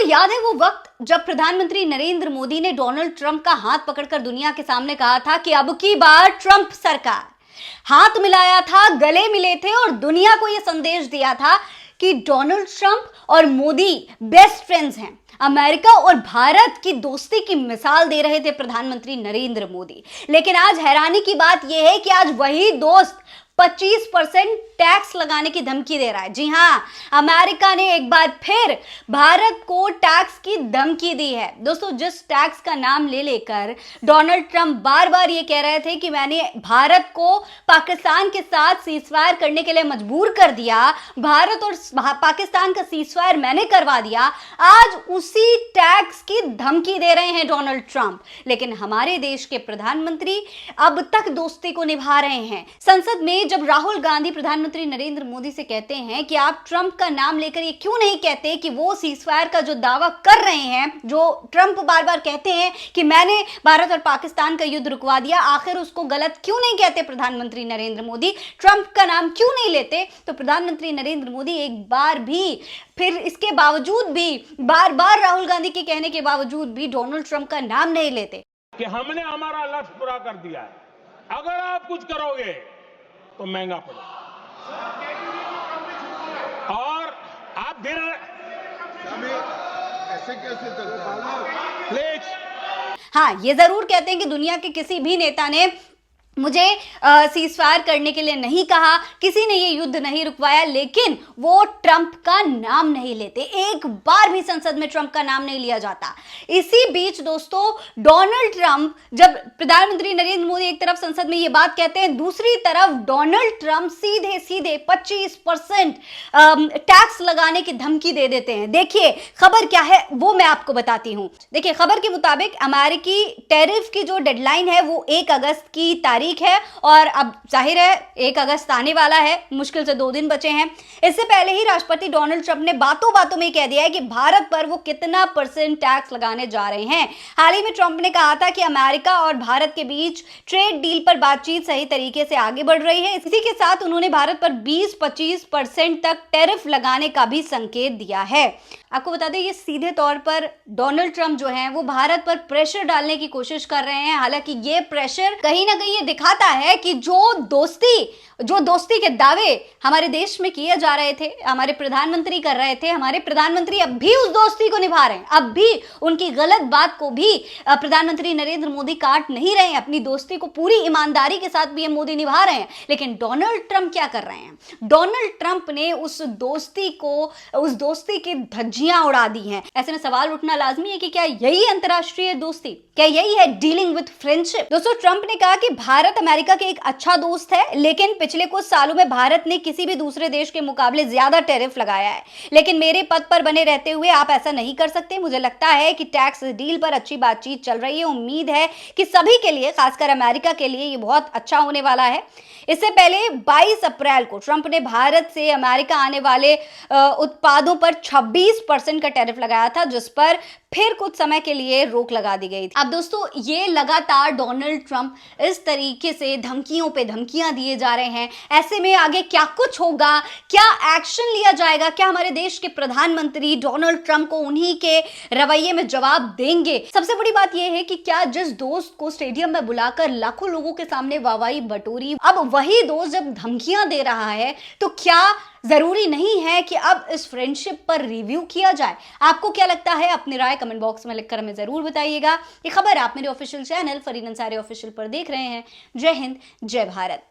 याद है वो वक्त जब प्रधानमंत्री नरेंद्र मोदी ने डोनाल्ड ट्रंप का हाथ पकड़कर दुनिया के सामने कहा था कि अब की बार ट्रंप सरकार, हाथ मिलाया था, गले मिले थे और दुनिया को यह संदेश दिया था कि डोनाल्ड ट्रंप और मोदी बेस्ट फ्रेंड्स हैं। अमेरिका और भारत की दोस्ती की मिसाल दे रहे थे प्रधानमंत्री नरेंद्र मोदी। लेकिन आज हैरानी की बात यह है कि आज वही दोस्त 25% टैक्स लगाने की धमकी दे रहा है। जी हां, अमेरिका ने एक बार फिर भारत को टैक्स की धमकी दी है। दोस्तों, जिस टैक्स का नाम ले लेकर डोनाल्ड ट्रंप बार बार ये कह रहे थे कि मैंने भारत को पाकिस्तान के साथ सीजफायर करने के लिए मजबूर कर दिया, भारत और पाकिस्तान का सीजफायर मैंने करवा दिया, आज उसी टैक्स की धमकी दे रहे हैं डोनाल्ड ट्रंप। लेकिन हमारे देश के प्रधानमंत्री अब तक दोस्ती को निभा रहे हैं। संसद में जब राहुल गांधी प्रधानमंत्री नरेंद्र मोदी से कहते हैं कि आप ट्रंप का नाम लेकर ये क्यों नहीं कहते कि वो सीजफायर का जो दावा कर रहे हैं, जो ट्रंप बार बार कहते हैं कि मैंने भारत और पाकिस्तान का युद्ध रुकवा दिया, आखिर उसको गलत क्यों नहीं कहते प्रधानमंत्री नरेंद्र मोदी, ट्रंप का नाम क्यों नहीं लेते? तो प्रधानमंत्री नरेंद्र मोदी एक बार भी, फिर इसके बावजूद भी, बार बार राहुल गांधी के कहने के बावजूद भी डोनाल्ड ट्रंप का नाम नहीं लेते कि हमने हमारा लक्ष्य पूरा कर दिया है, अगर आप कुछ करोगे तो महंगा पड़ेगा। और आप देना ऐसे कैसे चलता है? प्लीज। हाँ, ये जरूर कहते हैं कि दुनिया के किसी भी नेता ने मुझे सीजफायर करने के लिए नहीं कहा, किसी ने ये युद्ध नहीं रुकवाया, लेकिन वो ट्रंप का नाम नहीं लेते। एक बार भी संसद में ट्रंप का नाम नहीं लिया जाता। इसी बीच दोस्तों, डोनाल्ड ट्रंप, जब प्रधानमंत्री नरेंद्र मोदी एक तरफ संसद में ये बात कहते हैं, दूसरी तरफ डोनाल्ड ट्रंप सीधे सीधे 25% टैक्स लगाने की धमकी दे देते हैं। देखिए खबर क्या है वो मैं आपको बताती हूं। देखिए, खबर के मुताबिक अमेरिकी टैरिफ की जो डेडलाइन है वो 1 अगस्त की तारीख है और अब जाहिर है 1 अगस्त आने वाला है, मुश्किल से 2 दिन बचे हैं। इससे पहले ही राष्ट्रपति डोनाल्ड ट्रंप ने बातों बातों में कह दिया है कि भारत पर वो कितना % टैक्स लगाने जा रहे हैं। हाल ही में ट्रंप ने कहा था कि अमेरिका और भारत के बीच ट्रेड डील पर बातचीत सही तरीके से आगे बढ़ रही है। इसी के साथ उन्होंने भारत पर 20-25% तक टैरिफ लगाने का भी संकेत दिया है। आपको बता दें, ये सीधे तौर पर डोनाल्ड ट्रंप जो हैं वो भारत पर प्रेशर डालने की कोशिश कर रहे हैं। हालांकि ये प्रेशर कहीं ना कहीं ये दिखाता है कि जो दोस्ती के दावे हमारे देश में किए जा रहे थे, हमारे प्रधानमंत्री कर रहे थे, हमारे प्रधानमंत्री अब भी उस दोस्ती को निभा रहे हैं। अब भी उनकी गलत बात को भी प्रधानमंत्री नरेंद्र मोदी काट नहीं रहे हैं। अपनी दोस्ती को पूरी ईमानदारी के साथ पीएम मोदी निभा रहे हैं। लेकिन डोनाल्ड ट्रंप क्या कर रहे हैं? डोनाल्ड ट्रंप ने उस दोस्ती की धज्जियां उड़ा दी हैं। ऐसे में सवाल उठना लाजमी है कि क्या यही अंतरराष्ट्रीय दोस्ती, क्या यही है डीलिंग विद फ्रेंडशिप? दोस्तों, ट्रंप ने कहा कि भारत अमेरिका के एक अच्छा दोस्त है, लेकिन पिछले कुछ सालों में भारत ने किसी भी दूसरे देश के मुकाबले ज्यादा टैरिफ लगाया है। लेकिन मेरे पद पर बने रहते हुए आप ऐसा नहीं कर सकते। मुझे लगता है कि टैक्स डील पर अच्छी बातचीत चल रही है। उम्मीद है कि सभी के लिए, खासकर अमेरिका के लिए, ये बहुत अच्छा होने वाला है। इससे पहले 22 अप्रैल को ट्रंप ने भारत से अमेरिका आने वाले उत्पादों पर 26% का टैरिफ लगाया था, जिस पर फिर कुछ समय के लिए रोक लगा दी गई थी। अब दोस्तों, ये लगातार डोनाल्ड ट्रंप इस तरीके से धमकियों पे धमकियां दिए जा रहे हैं। ऐसे में आगे क्या कुछ होगा, क्या एक्शन लिया जाएगा, क्या हमारे देश के प्रधानमंत्री डोनाल्ड ट्रंप को उन्हीं के रवैये में जवाब देंगे? सबसे बड़ी बात यह है कि क्या जिस दोस्त को स्टेडियम में बुलाकर लाखों लोगों के सामने वाहवाही बटोरी, अब वही दोस्त जब धमकियां दे रहा है, तो क्या जरूरी नहीं है कि अब इस फ्रेंडशिप पर रिव्यू किया जाए? आपको क्या लगता है? अपनी राय कमेंट बॉक्स में लिखकर हमें जरूर बताइएगा। ये खबर आप मेरे official channel Fareen Ansari official पर देख रहे हैं। जय हिंद, जय भारत।